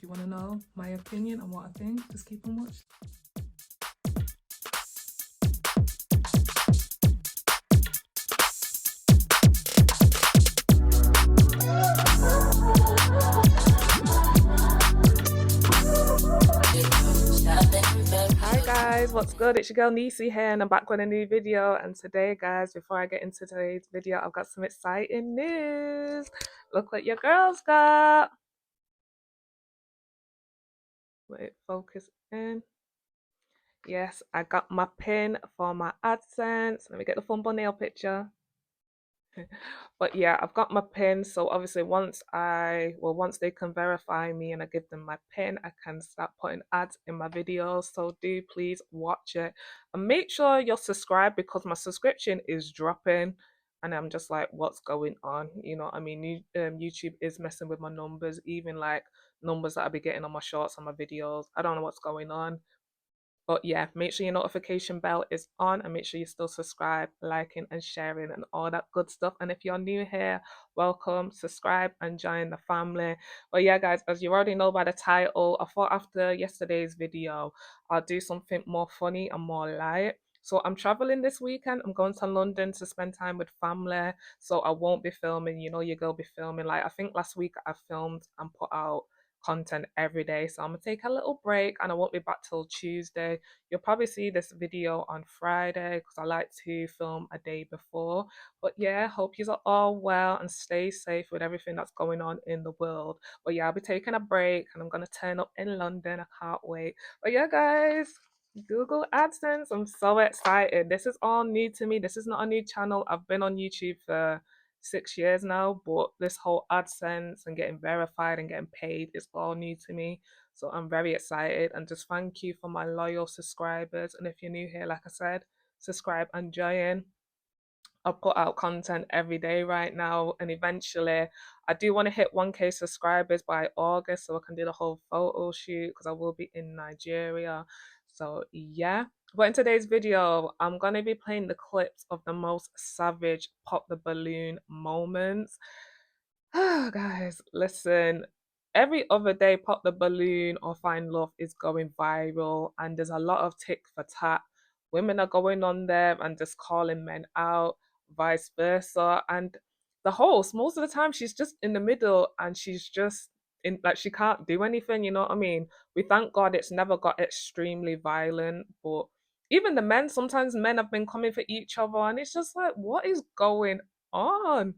you want to know my opinion on what I think, just keep on watching. Hi guys, what's good? It's your girl Nisi here and I'm back with a new video. And today guys, before I get into today's video, I've got some exciting news. Look what your girls got. Wait, focus in. Yes, I got my pin for my AdSense. Let me get the thumbnail picture. But yeah, I've got my pin, so obviously once they can verify me and I give them my pin, I can start putting ads in my videos. So do please watch it and make sure you're subscribed because my subscription is dropping and I'm just like, what's going on? You know what I mean? YouTube is messing with my numbers, even like numbers that I'll be getting on my shorts and my videos. I don't know what's going on. But yeah, make sure your notification bell is on and make sure you still subscribe, liking and sharing and all that good stuff. And if you're new here, welcome, subscribe and join the family. But yeah, guys, as you already know by the title, I thought after yesterday's video, I'll do something more funny and more light. So I'm traveling this weekend. I'm going to London to spend time with family. So I won't be filming, you know, your girl be filming. Like I think last week I filmed and put out content every day, so I'm gonna take a little break and I won't be back till Tuesday. You'll probably see this video on Friday because I like to film a day before. But yeah, hope you are all well and stay safe with everything that's going on in the world. But yeah, I'll be taking a break and I'm gonna turn up in London. I can't wait. But yeah, guys, Google AdSense, I'm so excited. This is all new to me. This is not a new channel. I've been on YouTube for 6 years now, but this whole AdSense and getting verified and getting paid is all new to me. So I'm very excited and just thank you for my loyal subscribers. And if you're new here, like I said, subscribe and join. I put out content every day right now, and eventually I do want to hit 1K subscribers by August so I can do the whole photo shoot because I will be in Nigeria. So yeah. But in today's video, I'm gonna be playing the clips of the most savage pop the balloon moments. Guys, listen. Every other day, Pop the Balloon or Find Love is going viral, and there's a lot of tick for tat. Women are going on there and just calling men out, vice versa. And the host, most of the time, she's just in the middle and she's just in, like, she can't do anything, you know what I mean? We thank God it's never got extremely violent, but even the men, sometimes men have been coming for each other, and it's just like, what is going on?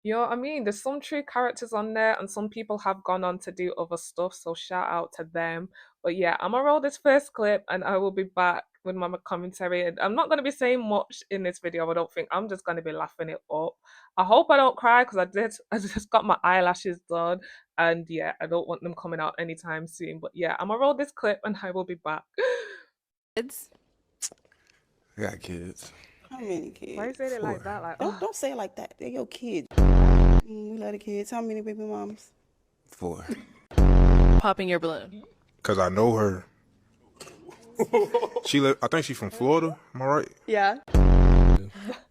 You know what I mean? There's some true characters on there, and some people have gone on to do other stuff. So shout out to them. But yeah, I'm gonna roll this first clip, and I will be back with my commentary. And I'm not gonna be saying much in this video. I don't think I'm just gonna be laughing it up. I hope I don't cry because I did. I just got my eyelashes done, and yeah, I don't want them coming out anytime soon. But yeah, I'm gonna roll this clip, and I will be back. Kids? I got kids. How many kids? Why you say it like 4. that? Like, Don't say it like that. They're your kids. We love the kids. How many baby mamas? 4. Popping your balloon. Cause I know her. I think she's from Florida. Am I right? Yeah.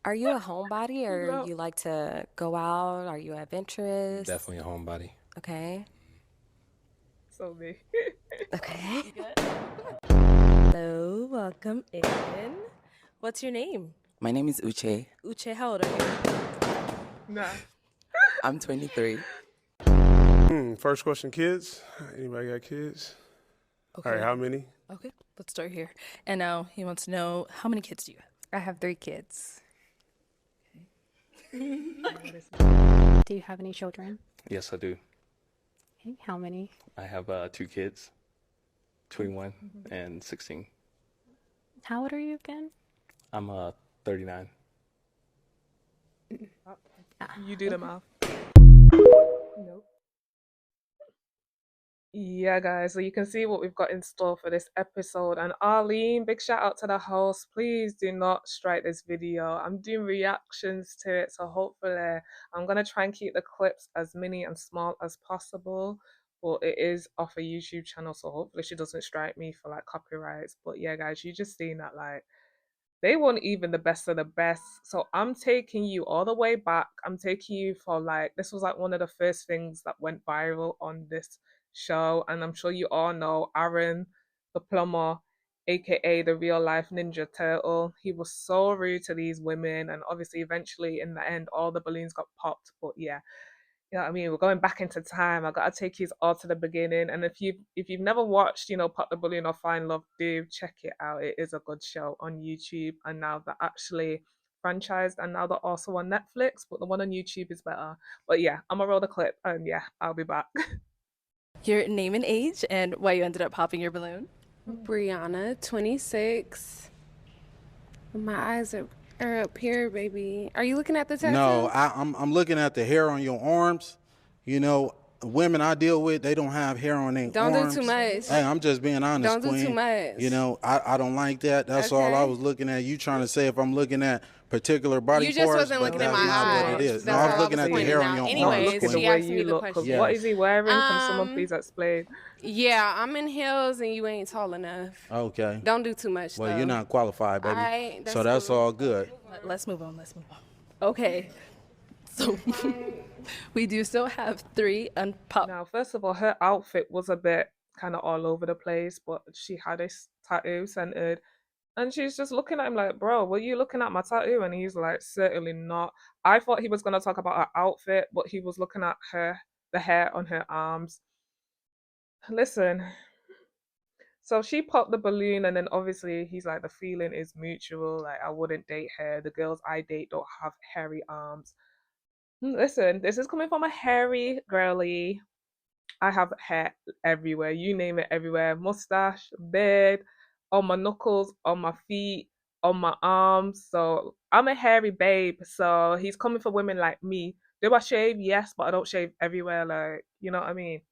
Are you a homebody or No. you like to go out? Are you adventurous? Definitely a homebody. Okay. So me. Okay. Hello, welcome in. What's your name? My name is Uche. Uche, how old are you? Nah. I'm 23. First question, kids. Anybody got kids? Okay. All right, how many? Okay, let's start here. And now he wants to know, how many kids do you have? I have 3 kids. Okay. Do you have any children? Yes, I do. Okay, how many? I have 2 kids, 21 and 16. How old are you again? I'm 39. You do the math. Nope. Yeah, guys, so you can see what we've got in store for this episode. And Arlene, big shout out to the host. Please do not strike this video. I'm doing reactions to it, so hopefully I'm gonna try and keep the clips as mini and small as possible. But it is off a YouTube channel, so hopefully she doesn't strike me for like copyrights. But yeah, guys, you just seen that like they weren't even the best of the best. So I'm taking you all the way back. I'm taking you for like, this was like one of the first things that went viral on this show, and I'm sure you all know Aaron, the plumber, aka the real life Ninja Turtle. He was so rude to these women, and obviously, eventually, in the end, all the balloons got popped. But yeah, you know what I mean? We're going back into time. I gotta take you all to the beginning. And if you've never watched, Pop the Balloon or Find Love, do check it out. It is a good show on YouTube. And now they're actually franchised and now they're also on Netflix, but the one on YouTube is better. But yeah, I'm gonna roll the clip and yeah, I'll be back. Your name and age and why you ended up popping your balloon. Brianna, 26. My eyes are up here, baby. Are you looking at the tattoo? No, I'm looking at the hair on your arms. You know, women I deal with, they don't have hair on their arms. Don't do too much. Hey, I'm just being honest, Don't do Queen. too much. You know, I don't like that. That's all I was looking at. You trying to say if I'm looking at particular body parts? You just wasn't but looking at that's my not eyes. what it is. No, That's I was all looking at the pointing hair out. on your Anyways, arms. Look at the she way asked me you the look. 'Cause question. what is he wearing? Can someone please explain? Yeah, I'm in heels and you ain't tall enough. Okay. Don't do too much, Well, though. you're not qualified, baby. Alright, So that's cool. all good. Let's move on. Okay. So we do still have 3 unpopped. Now, first of all, her outfit was a bit kind of all over the place, but she had a tattoo centered. And she's just looking at him like, bro, were you looking at my tattoo? And he's like, certainly not. I thought he was going to talk about her outfit, but he was looking at the hair on her arms. Listen, so she popped the balloon, and then obviously he's like, the feeling is mutual. Like, I wouldn't date her. The girls I date don't have hairy arms. Listen, this is coming from a hairy girly. I have hair everywhere. You name it, everywhere. Mustache, beard, on my knuckles, on my feet, on my arms. So I'm a hairy babe. So he's coming for women like me. Do I shave? Yes, but I don't shave everywhere. Like, you know what I mean?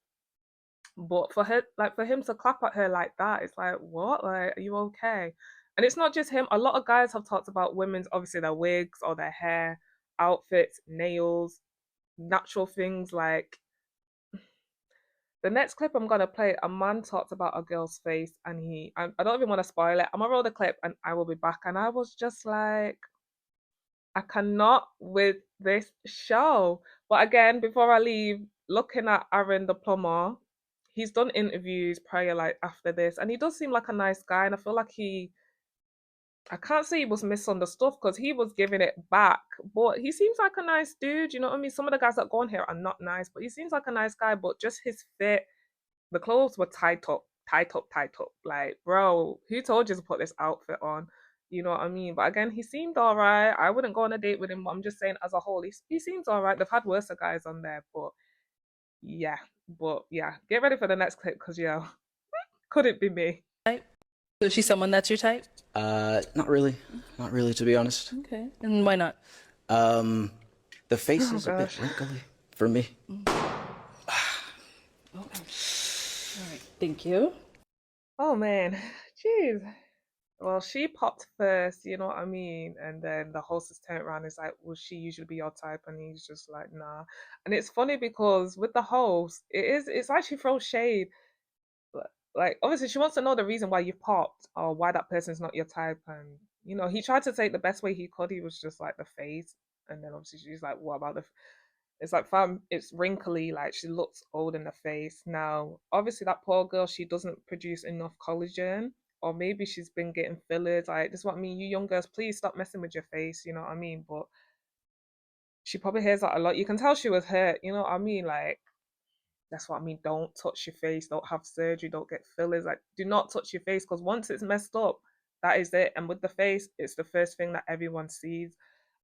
But for her, like for him to clap at her like that, it's like, what? Like, are you okay? And it's not just him. A lot of guys have talked about women's, obviously their wigs or their hair, outfits, nails, natural things like the next clip I'm gonna play, a man talked about a girl's face, and I don't even want to spoil it. I'm gonna roll the clip, and I will be back. And I was just like, I cannot with this show. But again, before I leave, looking at Aaron the plumber, he's done interviews prior, like after this, and he does seem like a nice guy. And I feel like I can't say he was misunderstood because he was giving it back, but he seems like a nice dude. You know what I mean? Some of the guys that go on here are not nice, but he seems like a nice guy. But just his fit, the clothes were tight up, tight up, tight up. Like, bro, who told you to put this outfit on? You know what I mean? But again, he seemed all right. I wouldn't go on a date with him, but I'm just saying as a whole, he seems all right. They've had worse guys on there, but yeah. But yeah, get ready for the next clip because, yo, couldn't be me. So is she someone that's your type? Not really. Not really, to be honest. Okay. And why not? The face is a bit gosh. wrinkly for me. All right. Thank you. Oh man, jeez. Well, she popped first, you know what I mean? And then the hostess turned around and is like, will she usually be your type? And he's just like, nah. And it's funny because with the host, it's like she throws shade. Like, obviously, she wants to know the reason why you popped or why that person's not your type. And, he tried to say it the best way he could. He was just like the face. And then obviously she's like, what about it's like, fam, it's wrinkly. Like, she looks old in the face. Now, obviously, that poor girl, she doesn't produce enough collagen. Or maybe she's been getting fillers. Like, this is what I mean. You young girls, please stop messing with your face. You know what I mean? But she probably hears that a lot. You can tell she was hurt. You know what I mean? Like, that's what I mean. Don't touch your face. Don't have surgery. Don't get fillers. Like, do not touch your face because once it's messed up, that is it. And with the face, it's the first thing that everyone sees.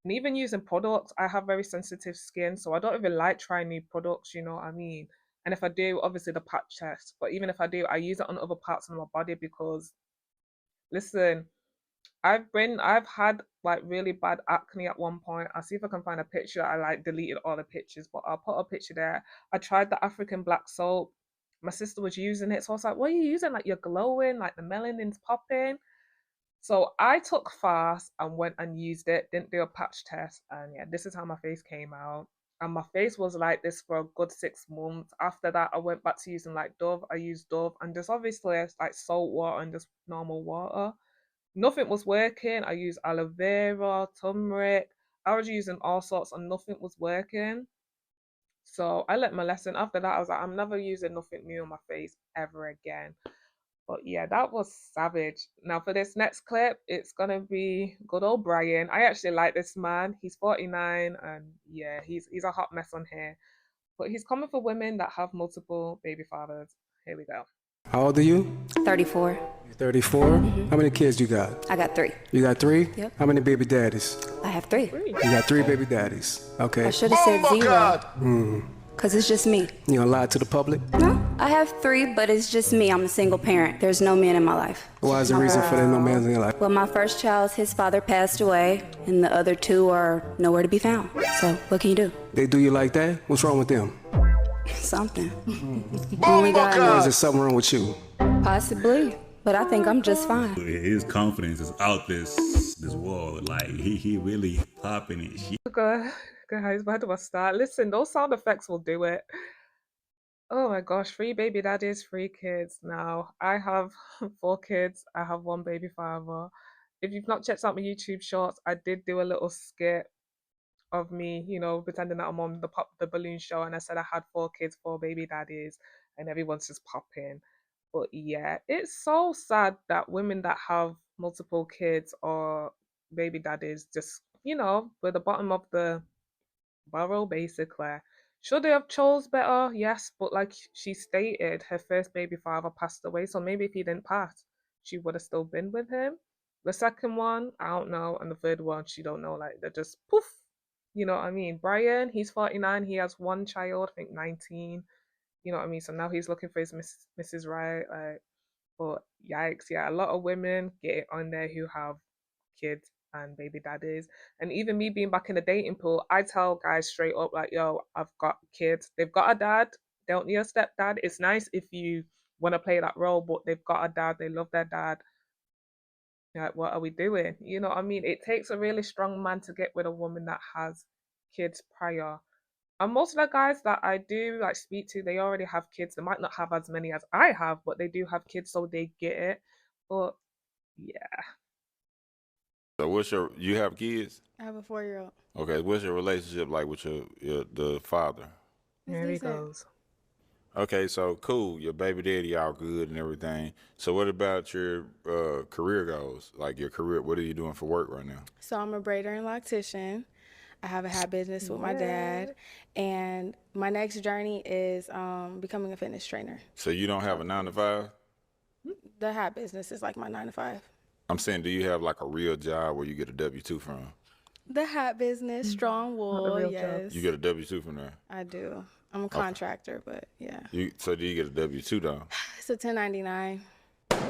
And even using products, I have very sensitive skin, so I don't even like trying new products. You know what I mean? And if I do, obviously the patch test. But even if I do, I use it on other parts of my body because, listen, I've had like really bad acne at one point. I'll see if I can find a picture. I like deleted all the pictures, but I'll put a picture there. I tried the African black soap. My sister was using it, so I was like, what are you using? Like, you're glowing, like the melanin's popping. So I took fast and went and used it, didn't do a patch test, and yeah, this is how my face came out. And my face was like this for a good 6 months. After that, I went back to using like Dove. I used Dove and just obviously like salt water and just normal water. Nothing was working. I used aloe vera, turmeric. I was using all sorts and nothing was working. So I learnt my lesson. After that, I was like, I'm never using nothing new on my face ever again. But yeah, that was savage. Now for this next clip, it's gonna be good old Brian. I actually like this man. He's 49 and yeah, he's a hot mess on here. But he's coming for women that have multiple baby fathers. Here we go. How old are you? 34. You're 34? How many kids you got? I got 3. You got 3? Yep. How many baby daddies? I have 3. You got 3 baby daddies. Okay. I should have said 0. Because it's just me. You gonna lie to the public? No, I have 3, but it's just me. I'm a single parent. There's no man in my life. Why is the reason for there no man in your life? Well, my first child, his father passed away, and the other 2 are nowhere to be found. So, what can you do? They do you like that? What's wrong with them? Something. Only God Or is knows. there something wrong with you? Possibly, but I think I'm just fine. His confidence is out this wall. Like he really popping it. Guys, where do I start? Listen, those sound effects will do it. Oh my gosh, 3 baby daddies, 3 kids. Now, I have 4 kids. I have 1 baby father. If you've not checked out my YouTube shorts, I did do a little skit of me, pretending that I'm on the Pop the Balloon show, and I said I had 4 kids, 4 baby daddies, and everyone's just popping. But yeah, it's so sad that women that have multiple kids or baby daddies just, we're the bottom of the barrel basically. Should they have chose better? Yes, but like she stated, her first baby father passed away, so maybe if he didn't pass, she would have still been with him. The second one, I don't know, and the third one, she don't know. Like they're just poof. You know what I mean? Brian, he's 49. He has 1 child, I think 19. You know what I mean? So now he's looking for his Mrs. Right. Like, but yikes, yeah, a lot of women get it on there who have kids and baby daddies. And even me being back in the dating pool, I tell guys straight up, like, yo, I've got kids. They've got a dad. They don't need a stepdad. It's nice if you want to play that role, but they've got a dad. They love their dad. Like, what are we doing? You know what I mean? It takes a really strong man to get with a woman that has kids prior. And most of the guys that I do like speak to, they already have kids. They might not have as many as I have, but they do have kids, so they get it. But yeah. So you have kids? I have a 4-year-old. Okay, what's your relationship like with the father? There he goes. Okay, so cool. Your baby daddy all good and everything. So what about your career goals? Like your career, what are you doing for work right now? So I'm a braider and loctician. I have a hat business with my dad, and my next journey is becoming a fitness trainer. So you don't have a 9 to 5? The hat business is like my 9 to 5. I'm saying, do you have like a real job where you get a W-2 from? The hat business, strong wool, yes. You get a W-2 from there? I do. I'm a contractor, but yeah. So do you get a W-2 though? It's a 1099. That's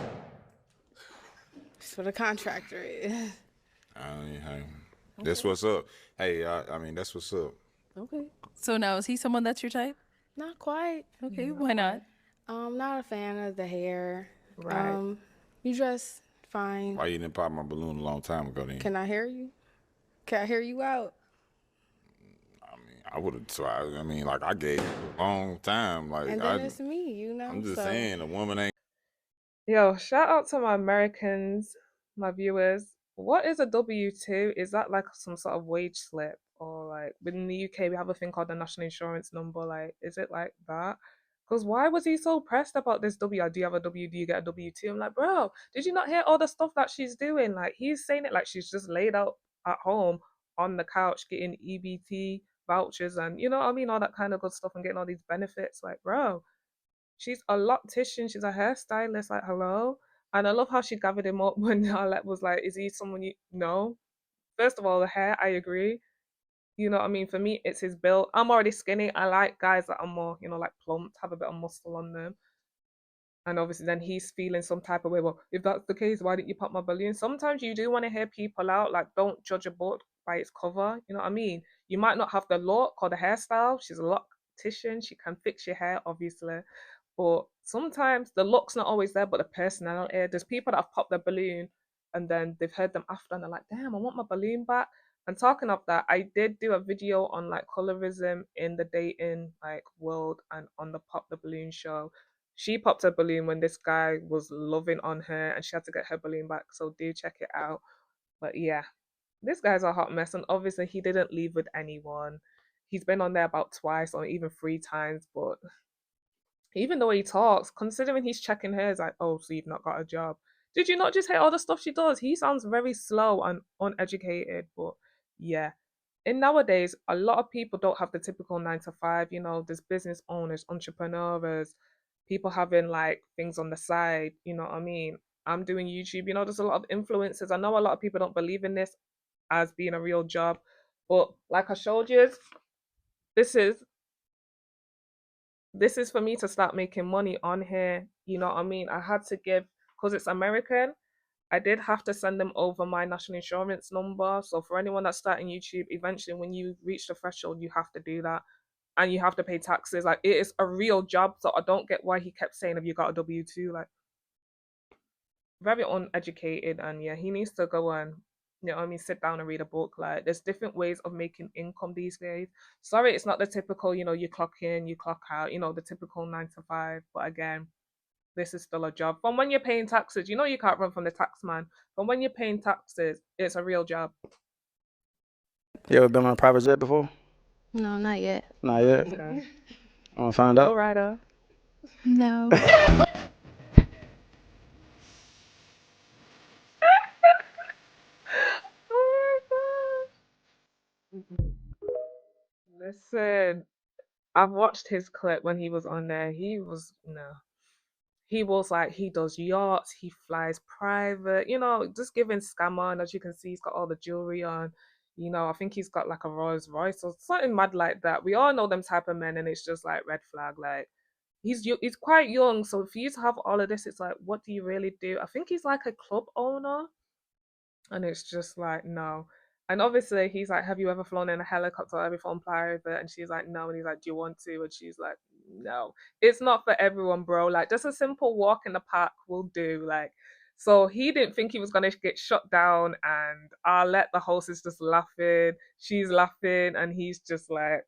what a contractor is. That's what's up. Hey, I mean, that's what's up. Okay. So now, is he someone that's your type? Not quite. Okay, why not? I'm not a fan of the hair. Right. You dress fine. Why you didn't pop my balloon a long time ago then? Can I hear you? Can I hear you out? I would have tried. I mean, like I gave you a long time. Like And then it's me, you know. I'm just so. saying, a woman ain't. Yo, shout out to my Americans, my viewers. What is a W-2? Is that like some sort of wage slip? Or like within the UK, we have a thing called the national insurance number. Like, is it like that? Because why was he so pressed about this W? Do you have a W? Do you get a W-2? I'm like, bro, did you not hear all the stuff that she's doing? Like, he's saying it like she's just laid out at home on the couch getting EBT vouchers and, you know what I mean? All that kind of good stuff and getting all these benefits. Like, bro, she's a loctician. She's a hairstylist. Like, hello? And I love how she gathered him up when Arlette was like, is he someone you know? First of all, the hair, I agree. You know what I mean? For me, it's his build. I'm already skinny. I like guys that are more, like plumped, have a bit of muscle on them. And obviously then he's feeling some type of way. Well, if that's the case, why didn't you pop my balloon? Sometimes you do want to hear people out. Like, don't judge a book by its cover. You know what I mean? You might not have the look or the hairstyle. She's a loctician. She can fix your hair, obviously. But sometimes the look's not always there, but the personality. There's people that have popped their balloon and then they've heard them after and they're like, damn, I want my balloon back. And talking of that, I did do a video on like colorism in the dating like world and on the Pop the Balloon show. She popped her balloon when this guy was loving on her and she had to get her balloon back. So do check it out. But yeah, this guy's a hot mess. And obviously he didn't leave with anyone. He's been on there about twice or even 3 times, but even the way he talks, considering he's checking her, it's like, oh, so you've not got a job. Did you not just hate all the stuff she does? He sounds very slow and uneducated, but yeah. In nowadays, a lot of people don't have the typical 9 to 5. There's business owners, entrepreneurs, people having like things on the side. You know what I mean? I'm doing YouTube. There's a lot of influencers. I know a lot of people don't believe in this as being a real job, but like I showed you, this is this is for me to start making money on here. You know what I mean? I had to give, because it's American, I did have to send them over my national insurance number. So for anyone that's starting YouTube, eventually when you reach the threshold, you have to do that. And you have to pay taxes. Like, it is a real job. So I don't get why he kept saying, have you got a W-2? Like, very uneducated. And yeah, he needs to go and, sit down and read a book. Like, there's different ways of making income these days. Sorry, it's not the typical, you clock in, you clock out, the typical 9 to 5. But again, this is still a job. From when you're paying taxes, you can't run from the tax man. From when you're paying taxes, it's a real job. You ever been on a private jet before? No, not yet. Not yet. Okay. I want to find out. Go Ryder. No. Oh my gosh. Listen, I've watched his clip when he was on there. He was no. He was like, he does yachts, he flies private, just giving scammer. And as you can see, he's got all the jewelry on. I think he's got like a Rolls Royce or something mad like that. We all know them type of men, and it's just like red flag. Like, he's quite young, so for you to have all of this, it's like, what do you really do? I think he's like a club owner. And it's just like, no. And obviously, he's like, have you ever flown in a helicopter or ever flown private? And she's like, no. And he's like, do you want to? And she's like, no. It's not for everyone, bro. Like, just a simple walk in the park will do. Like, so he didn't think he was going to get shut down. And Arlette, the host, is just laughing. She's laughing. And he's just like,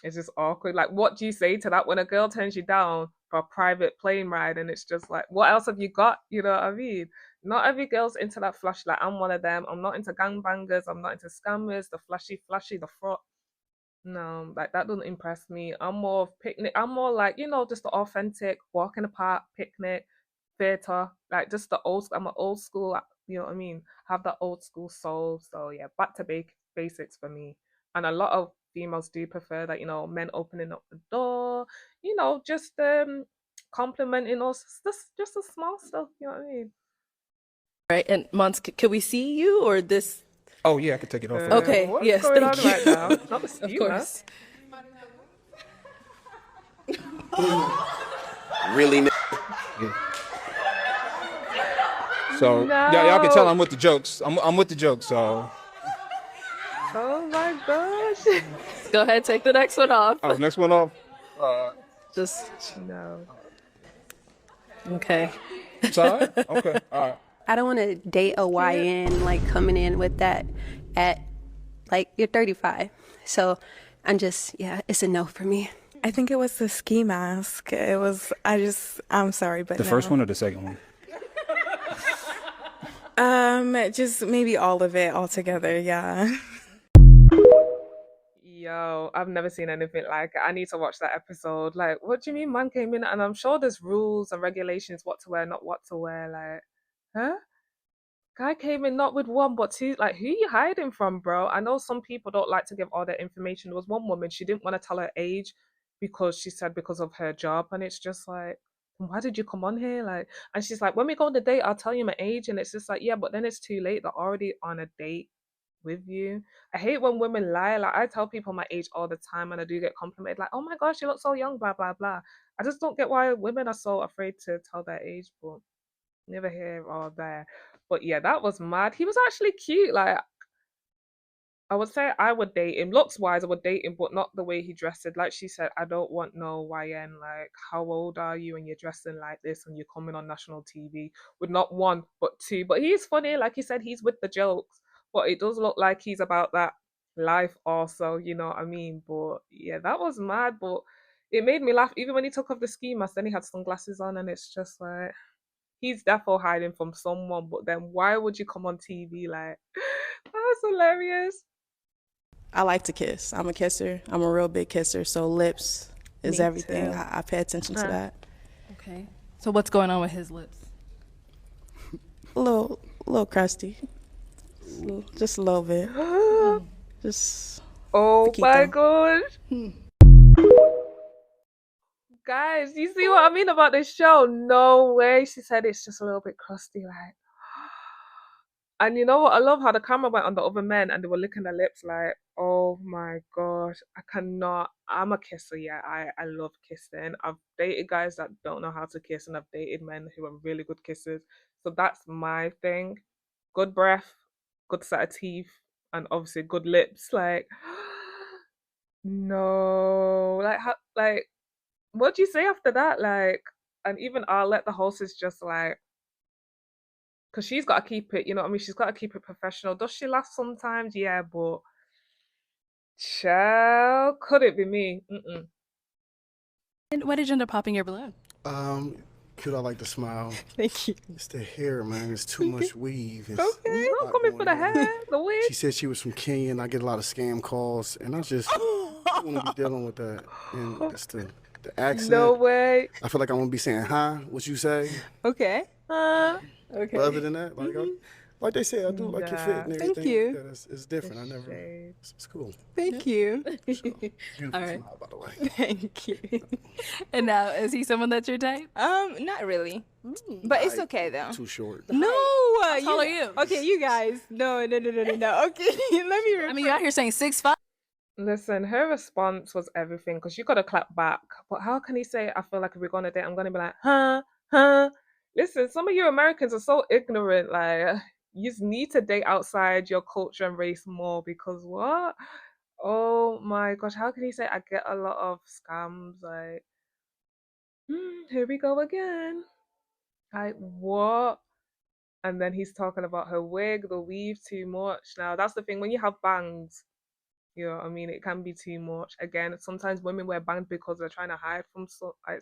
it's just awkward. Like, what do you say to that when a girl turns you down for a private plane ride? And it's just like, what else have you got? You know what I mean? Not every girl's into that flash. Like, I'm one of them. I'm not into gangbangers. I'm not into scammers. The flashy, the fraud. No, like, that doesn't impress me. I'm more of picnic. I'm more like, just the authentic walk in the park, picnic, theater. Like, just the old. I'm an old school. You know what I mean? Have that old school soul. So yeah, back to basics for me. And a lot of females do prefer that, men opening up the door. Just complimenting us. Just the small stuff. You know what I mean? Right, and Mons, can we see you or this? Oh yeah, I could take it off. Okay, What's yes, going thank on you. right now? Not the Of steamer. course. Really? So y'all can tell I'm with the jokes. I'm with the jokes. So Oh my gosh. Go ahead, take the next one off. oh, next one off. Just No. okay. Sorry. Okay. All right. I don't want to date a YN like coming in with that at like you're 35. So I'm just, yeah, it's a no for me. I think it was the ski mask. I'm sorry, but The first one or the second one? just maybe all of it all together, yeah. Yo, I've never seen anything like it. I need to watch that episode. Like, what do you mean man came in? And I'm sure there's rules and regulations what to wear, not what to wear. Like, huh? Guy came in not with one, but two. Like, who you hiding from, bro? I know some people don't like to give all their information. There was one woman, she didn't want to tell her age because she said because of her job. And it's just like, why did you come on here? Like, and she's like, when we go on the date, I'll tell you my age. And it's just like, yeah, but then it's too late. They're already on a date with you. I hate when women lie. Like, I tell people my age all the time and I do get complimented, like, oh my gosh, you look so young, blah, blah, blah. I just don't get why women are so afraid to tell their age, but never here or there. But yeah, that was mad. He was actually cute. Like, I would say I would date him. Looks wise, I would date him, but not the way he dressed. Like she said, I don't want no YN. Like, how old are you and you're dressing like this and you're coming on national TV with not one, but two. But he's funny. Like he said, he's with the jokes. But it does look like he's about that life also, you know what I mean? But yeah, that was mad. But it made me laugh. Even when he took off the ski mask, then he had sunglasses on and it's just like, he's definitely hiding from someone. But then why would you come on TV? Like, that's hilarious. I like to kiss. I'm a kisser. I'm a real big kisser. So lips is Me everything. too. I pay attention to that. Okay. So what's going on with his lips? A little crusty. Just a little bit. Just. Oh my Paquito. gosh. Guys, you see what I mean about this show? No way. She said it's just a little bit crusty, like. And you know what? I love how the camera went on the other men and they were licking their lips like, oh my gosh, I cannot. I'm a kisser, yeah. I love kissing. I've dated guys that don't know how to kiss and I've dated men who are really good kissers. So that's my thing. Good breath, good set of teeth, and obviously good lips. Like, no. Like, what do you say after that? Like, and even I'll let the hostess just like, because she's got to keep it, you know what I mean? She's got to keep it professional. Does she laugh sometimes? Yeah, but child, could it be me? Mm-mm. And why did you end up popping your balloon? Cute, I like to smile. Thank you. It's the hair, man. It's too much weave. It's Okay, a I'm lot coming for the going on. hair, the wig. She said she was from Kenya, and I get a lot of scam calls, and I just want to be dealing with that. And it's the accent. No way. I feel like I'm going to be saying, hi, what you say? Okay. Okay. But other than that, like they say, I do like your fit and everything. Thank you. Yeah, it's different. I never. It's cool. Thank you. Beautiful All right. smile, by the way. Thank you. And now, is he someone that's your type? Not really, but it's okay though. Too short. No, How tall are you? Okay, you guys. No. Okay, let me. I mean, you're out here saying 6'5". Listen, her response was everything because you got to clap back. But how can he say, I feel like if we're going to date, I'm going to be like, huh? Listen, some of you Americans are so ignorant. Like, you just need to date outside your culture and race more because what? Oh my gosh, how can he say I get a lot of scams? Like, here we go again. Like, what? And then he's talking about her wig, the weave, too much. Now, that's the thing. When you have bangs, you know what I mean? It can be too much. Again, sometimes women wear bangs because they're trying to hide from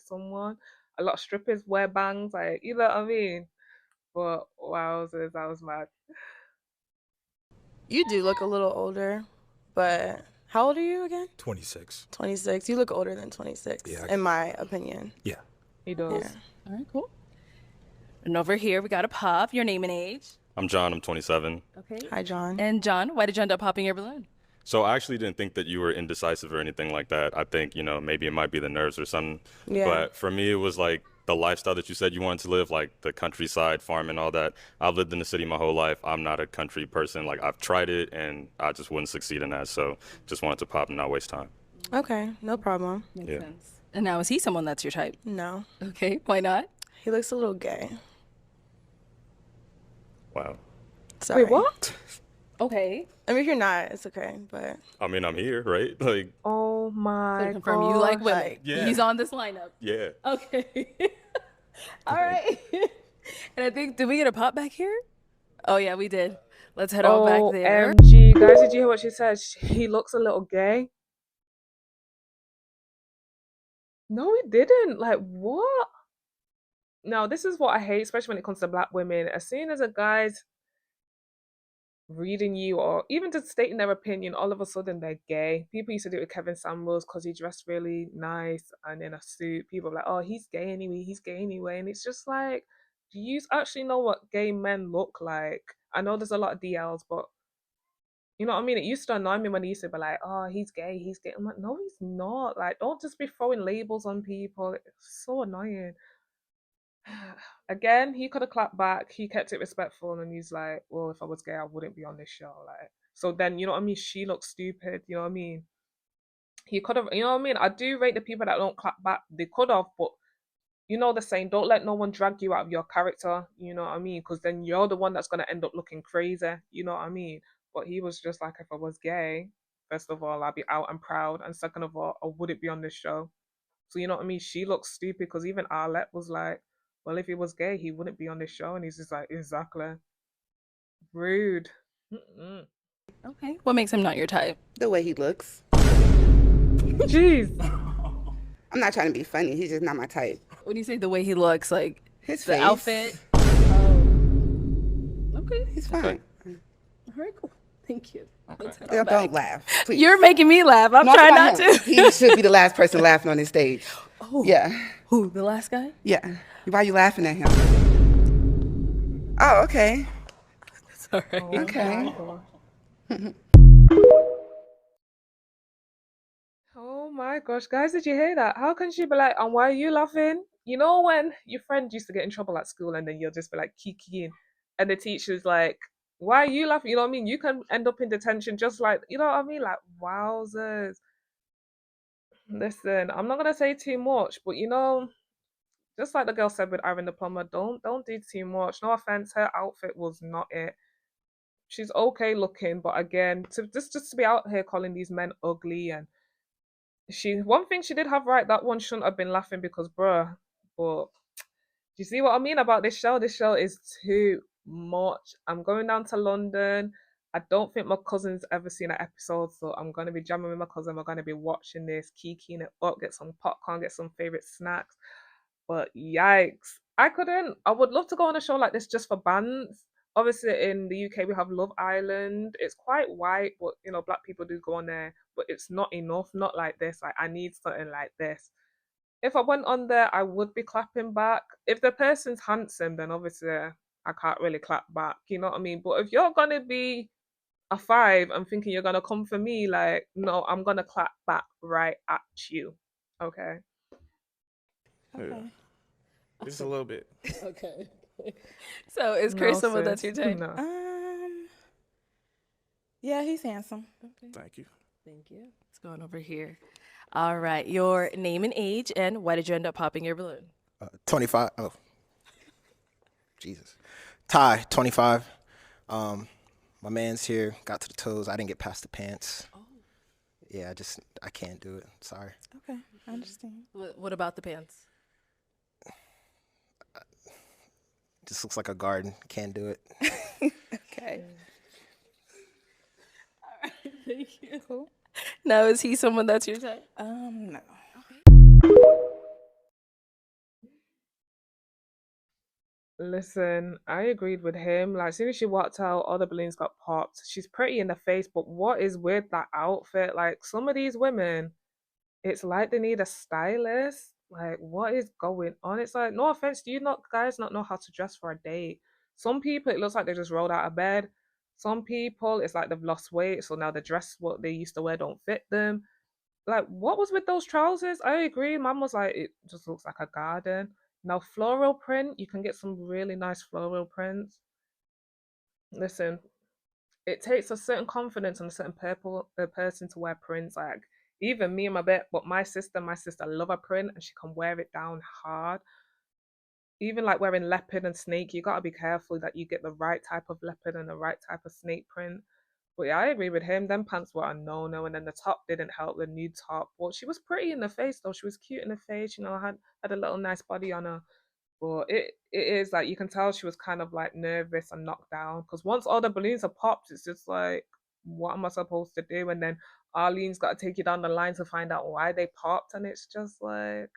someone. A lot of strippers wear bangs, like, you know what I mean? But wowzers, that was mad. You do look a little older, but how old are you again? 26. 26. You look older than 26, Yeah, in my opinion. Yeah. He does. Yeah. All right, cool. And over here, we got a pop. Your name and age. I'm John. I'm 27. Okay. Hi, John. And John, why did you end up popping your balloon? So I actually didn't think that you were indecisive or anything like that. I think, maybe it might be the nerves or something. Yeah. But for me, it was like the lifestyle that you said you wanted to live, like the countryside, farm and all that. I've lived in the city my whole life. I'm not a country person. Like, I've tried it and I just wouldn't succeed in that. So just wanted to pop and not waste time. Okay, no problem. Makes Yeah. sense. And now, is he someone that's your type? No. Okay, why not? He looks a little gay. Wow. Sorry. Wait, what? Okay. I mean, if you're not, it's okay, but. I mean, I'm here, right? Like, Oh my So confirm you like gosh. women. Yeah. He's on this lineup. yeah. Okay. All right. And I think, did we get a pop back here? Oh, yeah, we did. Let's head on back there. OMG. Guys, did you hear what she said? He looks a little gay. No, he didn't. Like, what? No, this is what I hate, especially when it comes to black women. As soon as a guy's reading you or even just stating their opinion, all of a sudden they're gay. People used to do it with Kevin Samuels because he dressed really nice and in a suit. People are like, oh, he's gay anyway. And it's just like, do you actually know what gay men look like? I know there's a lot of DLs, but you know what I mean? It used to annoy me when he used to be like, oh, he's gay. I'm like, no, he's not. Like, don't just be throwing labels on people. It's so annoying. Again, he could have clapped back. He kept it respectful, and he's like, "Well, if I was gay, I wouldn't be on this show." Like, so then, you know what I mean? She looks stupid. You know what I mean? He could have. You know what I mean? I do rate the people that don't clap back. They could have, but you know the saying: don't let no one drag you out of your character. You know what I mean? Because then you're the one that's gonna end up looking crazy. You know what I mean? But he was just like, if I was gay, first of all, I'd be out and proud, and second of all, I wouldn't be on this show. So you know what I mean? She looks stupid because even Arlette was like, well, if he was gay, he wouldn't be on this show. And he's just like, exactly. Rude. Mm-mm. Okay. What makes him not your type? The way he looks. Jeez. I'm not trying to be funny. He's just not my type. When you say the way he looks, like His the face. outfit. Okay. He's fine. All right, cool. Thank you. Don't laugh, please. You're making me laugh. I'm No, trying about not him. to. He should be the last person laughing on this stage. Oh. Yeah. Who? The last guy? Yeah. Why are you laughing at him? Oh, okay. Sorry. Okay. Oh my gosh, guys, did you hear that? How can she be like, and why are you laughing? You know when your friend used to get in trouble at school and then you'll just be like kikiing and the teacher's like, why are you laughing? You know what I mean? You can end up in detention just like, you know what I mean? Like, wowzers. Listen, I'm not gonna say too much, but you know, just like the girl said with Aaron the plumber, don't do too much. No offense, her outfit was not it. She's okay looking, but again, to just to be out here calling these men ugly and one thing she did have right, that one shouldn't have been laughing because bruh, but do you see what I mean about this show? This show is too much. I'm going down to London. I don't think my cousin's ever seen an episode, so I'm gonna be jamming with my cousin. We're gonna be watching this, kikiing it up, get some popcorn, get some favorite snacks. But yikes, I couldn't. I would love to go on a show like this just for bands. Obviously, in the UK we have Love Island. It's quite white, but you know, black people do go on there. But it's not enough. Not like this. Like I need something like this. If I went on there, I would be clapping back. If the person's handsome, then obviously I can't really clap back. You know what I mean? But if you're gonna be a 5 and thinking you're gonna come for me, like no, I'm gonna clap back right at you. Okay. Yeah. Just a little bit. Okay. So is Chris No, someone that's sis. your type? No. Yeah, he's handsome. Okay. Thank you. Thank you. It's going over here. All right. Your name and age, and why did you end up popping your balloon? 25. Oh, Jesus. Ty, 25. My man's here. Got to the toes. I didn't get past the pants. Oh. Yeah, I can't do it. Sorry. Okay, I understand. What about the pants? Just looks like a garden. Can't do it. Okay. All right. Thank you. Cool. Now, is he someone that's your type? No. Listen, I agreed with him. Like, as soon as she walked out, all the balloons got popped. She's pretty in the face, but what is with that outfit? Like, some of these women, it's like they need a stylist. Like, what is going on? It's like, no offense, do you not guys not know how to dress for a date? Some people, it looks like they just rolled out of bed. Some people, it's like they've lost weight, so now the dress what they used to wear don't fit them. Like, what was with those trousers? I agree. Mum was like, it just looks like a garden. Now, floral print, you can get some really nice floral prints. Listen, it takes a certain confidence and a certain person to wear prints. Like, even me and but my sister love a print and she can wear it down hard. Even like wearing leopard and snake, you gotta be careful that you get the right type of leopard and the right type of snake print. But yeah, I agree with him. Them pants were a no-no, and then the top didn't help, the nude top. Well, she was pretty in the face though. She was cute in the face, you know, had a little nice body on her. But it is like you can tell she was kind of like nervous and knocked down. Because once all the balloons are popped, it's just like, what am I supposed to do? And then Arlene's got to take you down the line to find out why they popped, and it's just like,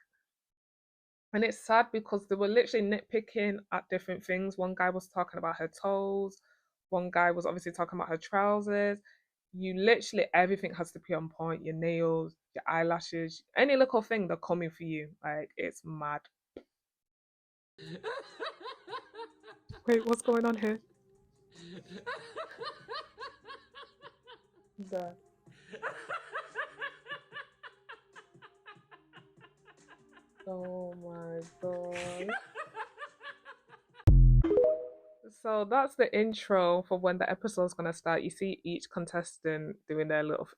and it's sad because they were literally nitpicking at different things. One guy was talking about her toes. One guy was obviously talking about her trousers. You literally, everything has to be on point. Your nails, your eyelashes, any little thing, they're coming for you. Like, it's mad. Wait, what's going on here? There. Oh my god. So that's the intro for when the episode's gonna start. You see each contestant doing their little.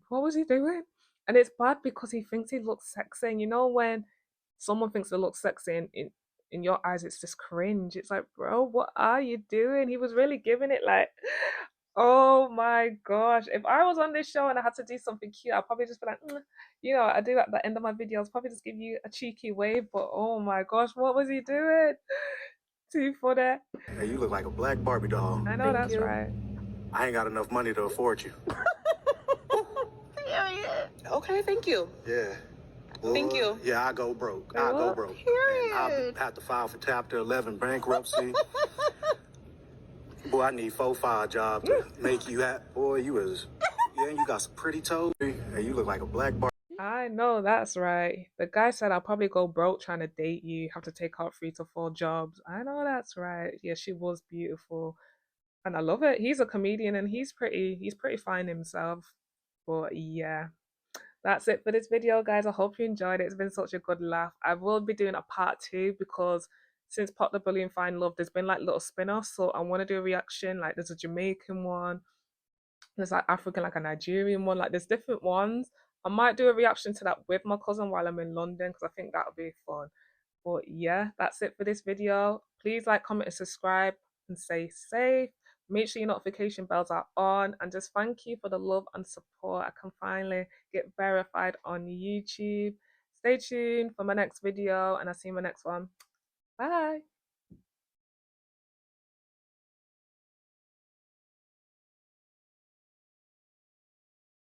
What was he doing? And it's bad because he thinks he looks sexy. And you know when someone thinks they look sexy, and in your eyes it's just cringe. It's like, bro, what are you doing? He was really giving it like, oh my gosh. If I was on this show and I had to do something cute, I'd probably just be like, you know, I do at the end of my videos, probably just give you a cheeky wave. But oh my gosh, what was he doing? Too funny. Hey, you look like a black Barbie doll. I know that's right. I ain't got enough money to afford you. Okay, thank you. Yeah. Thank you. Yeah, I go broke. I go broke. And I'll have to file for Chapter 11 bankruptcy. Boy, I need 4-5 job to make you happy. Boy, you got some pretty toes, and you look like a black bar. I know that's right. The guy said I'll probably go broke trying to date you, have to take out 3 to 4 jobs. I know that's right. Yeah, she was beautiful. And I love it. He's a comedian and he's pretty fine himself. But yeah. That's it for this video, guys. I hope you enjoyed it. It's been such a good laugh. I will be doing a part 2 because since Pot the Bully and Find Love, there's been like little spin-offs. So I want to do a reaction. Like there's a Jamaican one, there's like African, like a Nigerian one. Like there's different ones. I might do a reaction to that with my cousin while I'm in London because I think that would be fun. But yeah, that's it for this video. Please like, comment, and subscribe, and stay safe. Make sure your notification bells are on, and just thank you for the love and support. I can finally get verified on YouTube. Stay tuned for my next video, and I'll see you in my next one. Bye.